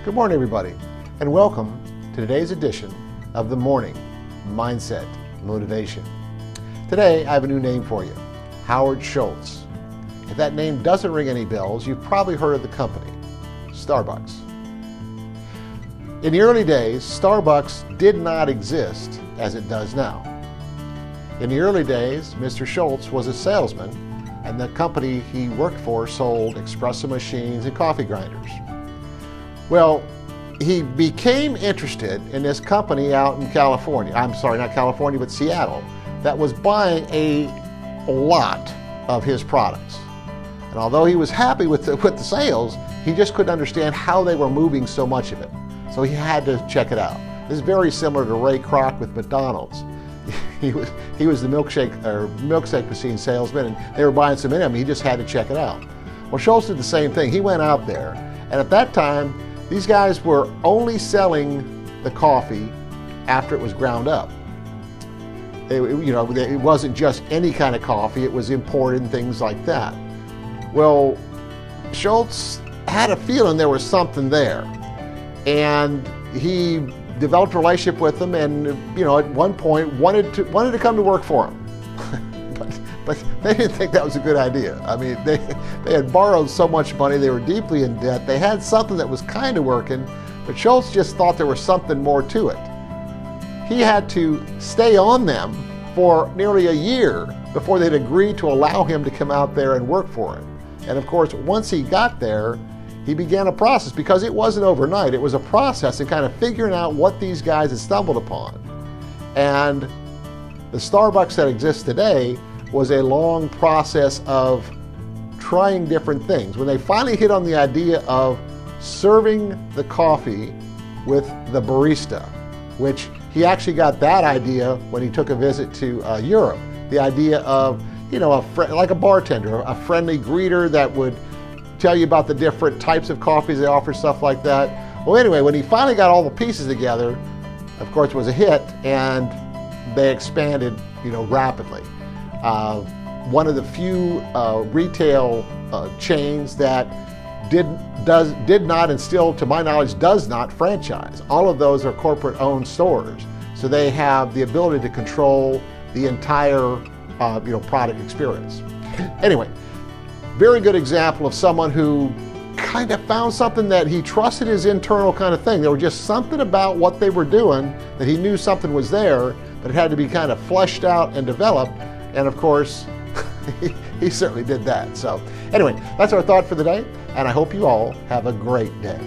Good morning, everybody, and welcome to today's edition of The Morning Mindset Motivation. Today, I have a new name for you, Howard Shultz. If that name doesn't ring any bells, you've probably heard of the company, Starbucks. In the early days, Starbucks did not exist as it does now. In the early days, Mr. Shultz was a salesman, and the company he worked for sold espresso machines and coffee grinders. Well, he became interested in this company out in California, I'm sorry, not California, but Seattle, that was buying a lot of his products. And although he was happy with the sales, he just couldn't understand how they were moving so much of it. So he had to check it out. This is very similar to Ray Kroc with McDonald's. He was the milkshake machine salesman, and they were buying some in him. He just had to check it out. Well, Shultz did the same thing. He went out there, and at that time, these guys were only selling the coffee after it was ground up. It wasn't just any kind of coffee, it was imported and things like that. Well, Shultz had a feeling there was something there, and he developed a relationship with them, and at one point wanted to come to work for him. But they didn't think that was a good idea. I mean, they had borrowed so much money, they were deeply in debt, they had something that was kind of working, but Shultz just thought there was something more to it. He had to stay on them for nearly a year before they'd agree to allow him to come out there and work for him. And of course, once he got there, he began a process, because it wasn't overnight, it was a process in kind of figuring out what these guys had stumbled upon. And the Starbucks that exists today was a long process of trying different things. When they finally hit on the idea of serving the coffee with the barista, which he actually got that idea when he took a visit to Europe. The idea of, like a bartender, a friendly greeter that would tell you about the different types of coffees they offer, stuff like that. Well, anyway, when he finally got all the pieces together, of course, it was a hit, and they expanded, rapidly. One of the few retail chains that did not, and still, to my knowledge, does not franchise. All of those are corporate-owned stores, so they have the ability to control the entire, product experience. Anyway, very good example of someone who kind of found something that he trusted his internal kind of thing. There was just something about what they were doing that he knew something was there, but it had to be kind of fleshed out and developed. And of course, he certainly did that. So anyway, that's our thought for the day, and I hope you all have a great day.